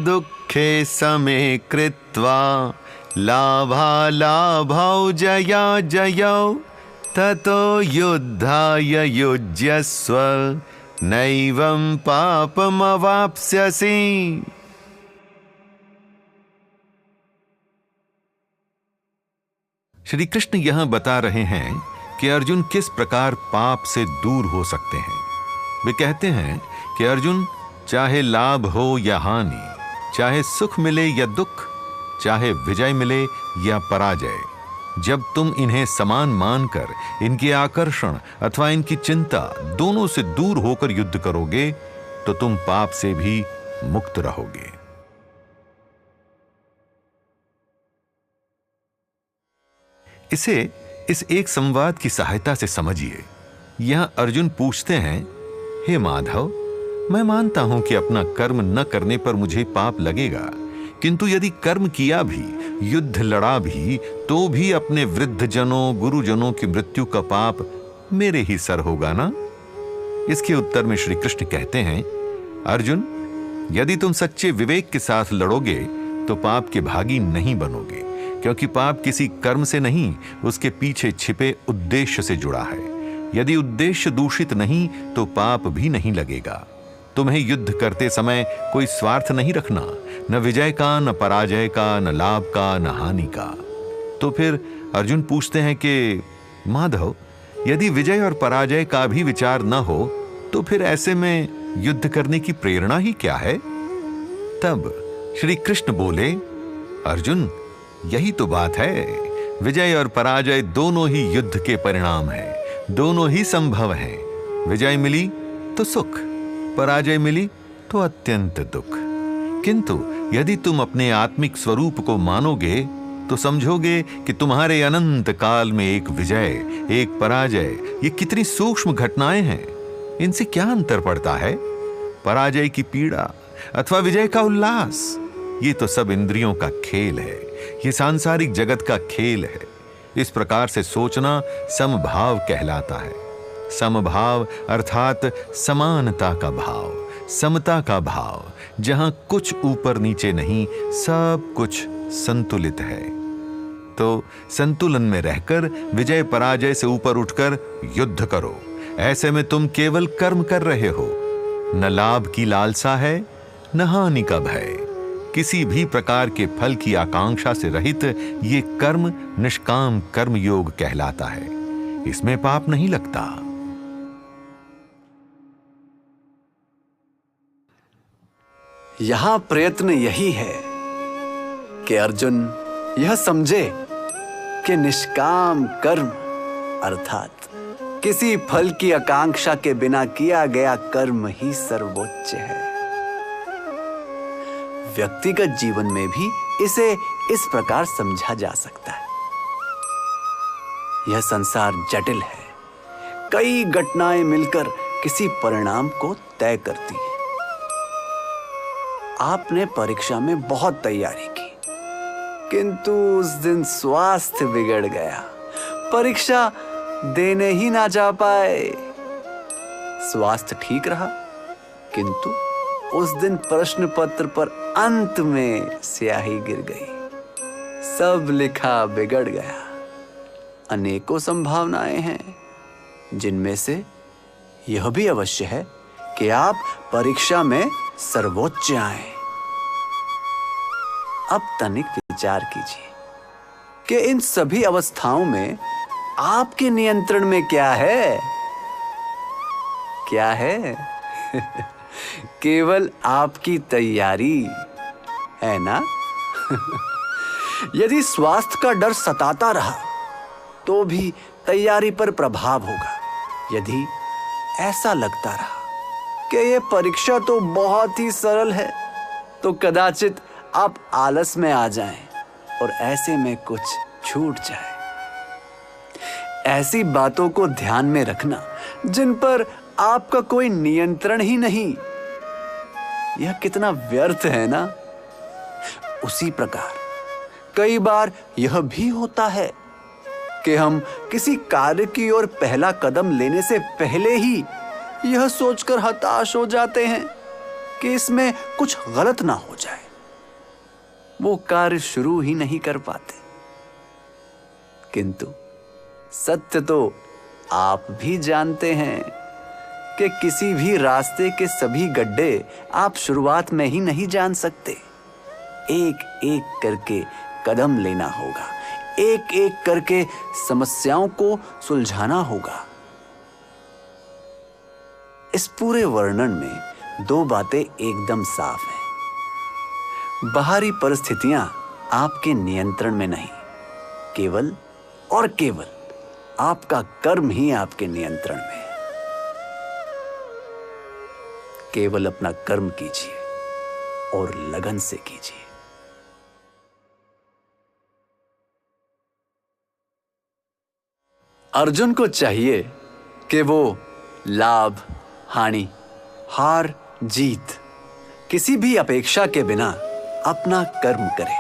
दुःखे समे कृत्वा लाभालाभौ जया जयौ ततो युद्धाय युज्यस्व नैवं पापमवाप्स्यसि। श्री कृष्ण यहां बता रहे हैं कि अर्जुन किस प्रकार पाप से दूर हो सकते हैं। वे कहते हैं कि अर्जुन, चाहे लाभ हो या हानि, चाहे सुख मिले या दुख, चाहे विजय मिले या पराजय, जब तुम इन्हें समान मानकर इनके आकर्षण अथवा इनकी चिंता दोनों से दूर होकर युद्ध करोगे तो तुम पाप से भी मुक्त रहोगे। इसे इस एक संवाद की सहायता से समझिए। यहां अर्जुन पूछते हैं, हे माधव, मैं मानता हूं कि अपना कर्म न करने पर मुझे पाप लगेगा, किंतु यदि कर्म किया भी, युद्ध लड़ा भी, तो भी अपने वृद्धजनों गुरुजनों की मृत्यु का पाप मेरे ही सर होगा ना? इसके उत्तर में श्री कृष्ण कहते हैं, अर्जुन, यदि तुम सच्चे विवेक के साथ लड़ोगे तो पाप के भागी नहीं बनोगे, क्योंकि पाप किसी कर्म से नहीं, उसके पीछे छिपे उद्देश्य से जुड़ा है। यदि उद्देश्य दूषित नहीं तो पाप भी नहीं लगेगा। तुम्हें युद्ध करते समय कोई स्वार्थ नहीं रखना, न विजय का, न पराजय का, न लाभ का, न हानि का। तो फिर अर्जुन पूछते हैं कि माधव, यदि विजय और पराजय का भी विचार न हो तो फिर ऐसे में युद्ध करने की प्रेरणा ही क्या है? तब श्री कृष्ण बोले, अर्जुन, यही तो बात है। विजय और पराजय दोनों ही युद्ध के परिणाम हैं, दोनों ही संभव हैं। विजय मिली तो सुख, पराजय मिली तो अत्यंत दुख। किंतु यदि तुम अपने आत्मिक स्वरूप को मानोगे तो समझोगे कि तुम्हारे अनंत काल में एक विजय, एक पराजय, ये कितनी सूक्ष्म घटनाएं हैं। इनसे क्या अंतर पड़ता है? पराजय की पीड़ा अथवा विजय का उल्लास, ये तो सब इंद्रियों का खेल है, ये सांसारिक जगत का खेल है। इस प्रकार से सोचना समभाव कहलाता है। समभाव अर्थात समानता का भाव, समता का भाव, जहां कुछ ऊपर नीचे नहीं, सब कुछ संतुलित है। तो संतुलन में रहकर विजय पराजय से ऊपर उठकर युद्ध करो। ऐसे में तुम केवल कर्म कर रहे हो, न लाभ की लालसा है, न हानि का भय। किसी भी प्रकार के फल की आकांक्षा से रहित ये कर्म निष्काम कर्म योग कहलाता है। इसमें पाप नहीं लगता। यहां प्रयत्न यही है कि अर्जुन यह समझे कि निष्काम कर्म अर्थात किसी फल की आकांक्षा के बिना किया गया कर्म ही सर्वोच्च है। व्यक्तिगत जीवन में भी इसे इस प्रकार समझा जा सकता है। यह संसार जटिल है, कई घटनाएं मिलकर किसी परिणाम को तय करती हैं। आपने परीक्षा में बहुत तैयारी की, किंतु उस दिन स्वास्थ्य बिगड़ गया, परीक्षा देने ही ना जा पाए। स्वास्थ्य ठीक रहा, किंतु उस दिन प्रश्न पत्र पर अंत में स्याही गिर गई, सब लिखा बिगड़ गया। अनेकों संभावनाएं हैं, जिनमें से यह भी अवश्य है कि आप परीक्षा में सर्वोच्च आए। अब तनिक विचार कीजिए कि इन सभी अवस्थाओं में आपके नियंत्रण में क्या है? क्या है? केवल आपकी तैयारी है ना? यदि स्वास्थ्य का डर सताता रहा तो भी तैयारी पर प्रभाव होगा। यदि ऐसा लगता रहा कि यह परीक्षा तो बहुत ही सरल है, तो कदाचित आप आलस में आ जाएं और ऐसे में कुछ छूट जाए। ऐसी बातों को ध्यान में रखना जिन पर आपका कोई नियंत्रण ही नहीं, यह कितना व्यर्थ है ना? उसी प्रकार कई बार यह भी होता है कि हम किसी कार्य की ओर पहला कदम लेने से पहले ही यह सोचकर हताश हो जाते हैं कि इसमें कुछ गलत ना हो जाए, वो कार्य शुरू ही नहीं कर पाते। किंतु सत्य तो आप भी जानते हैं कि किसी भी रास्ते के सभी गड्ढे आप शुरुआत में ही नहीं जान सकते। एक एक करके कदम लेना होगा, एक एक करके समस्याओं को सुलझाना होगा। इस पूरे वर्णन में दो बातें एकदम साफ हैं। बाहरी परिस्थितियां आपके नियंत्रण में नहीं, केवल और केवल आपका कर्म ही आपके नियंत्रण में है। केवल अपना कर्म कीजिए और लगन से कीजिए। अर्जुन को चाहिए कि वो लाभ, हानि, हार, जीत किसी भी अपेक्षा के बिना अपना कर्म करे।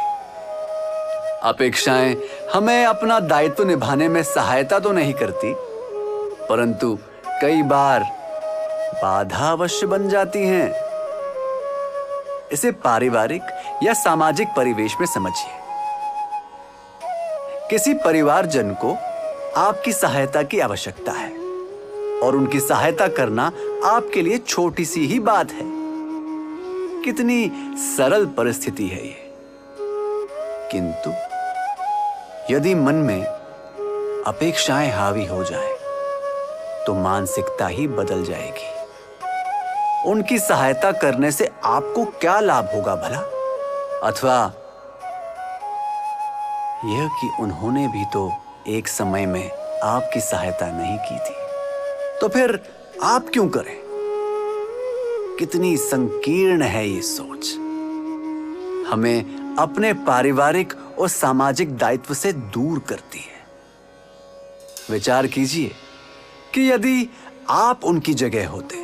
अपेक्षाएं हमें अपना दायित्व निभाने में सहायता तो नहीं करती, परंतु कई बार बाधा अवश्य बन जाती हैं। इसे पारिवारिक या सामाजिक परिवेश में समझिए। किसी परिवारजन को आपकी सहायता की आवश्यकता है और उनकी सहायता करना आपके लिए छोटी सी ही बात है। कितनी सरल परिस्थिति है ये। किंतु यदि मन में अपेक्षाएं हावी हो जाए तो मानसिकता ही बदल जाएगी। उनकी सहायता करने से आपको क्या लाभ होगा भला? अथवा यह कि उन्होंने भी तो एक समय में आपकी सहायता नहीं की थी, तो फिर आप क्यों करें? कितनी संकीर्ण है ये सोच। हमें अपने पारिवारिक और सामाजिक दायित्व से दूर करती है। विचार कीजिए कि यदि आप उनकी जगह होते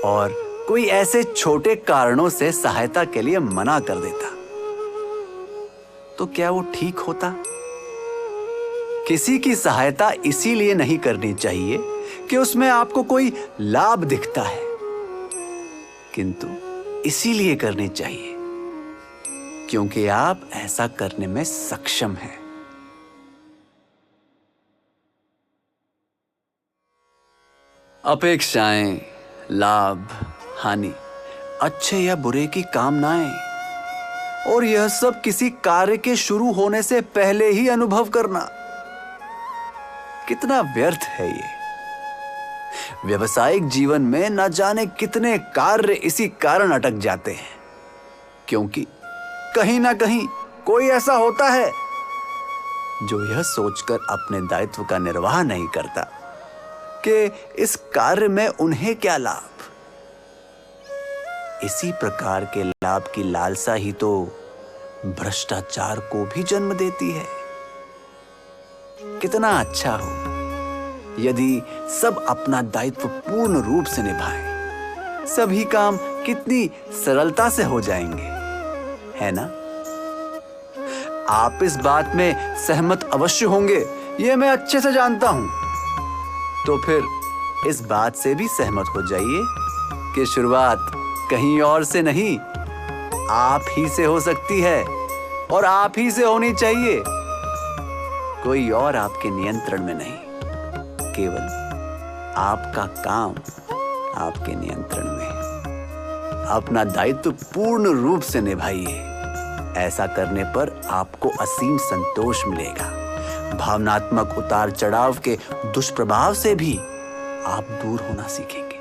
और कोई ऐसे छोटे कारणों से सहायता के लिए मना कर देता, तो क्या वो ठीक होता? किसी की सहायता इसीलिए नहीं करनी चाहिए कि उसमें आपको कोई लाभ दिखता है, किंतु इसीलिए करनी चाहिए क्योंकि आप ऐसा करने में सक्षम हैं। अपेक्षाएं, लाभ, हानि, अच्छे या बुरे की कामनाएं, और यह सब किसी कार्य के शुरू होने से पहले ही अनुभव करना कितना व्यर्थ है ये। व्यवसायिक जीवन में न जाने कितने कार्य इसी कारण अटक जाते हैं, क्योंकि कहीं ना कहीं कोई ऐसा होता है जो यह सोचकर अपने दायित्व का निर्वाह नहीं करता कि इस कार्य में उन्हें क्या लाभ। इसी प्रकार के लाभ की लालसा ही तो भ्रष्टाचार को भी जन्म देती है। कितना अच्छा हो यदि सब अपना दायित्व पूर्ण रूप से निभाएं, सभी काम कितनी सरलता से हो जाएंगे, है ना? आप इस बात में सहमत अवश्य होंगे, यह मैं अच्छे से जानता हूं। तो फिर इस बात से भी सहमत हो जाइए कि शुरुआत कहीं और से नहीं, आप ही से हो सकती है और आप ही से होनी चाहिए। कोई और आपके नियंत्रण में नहीं, केवल आपका काम आपके नियंत्रण में है। अपना दायित्व पूर्ण रूप से निभाइए। ऐसा करने पर आपको असीम संतोष मिलेगा। भावनात्मक उतार चढ़ाव के दुष्प्रभाव से भी आप दूर होना सीखेंगे।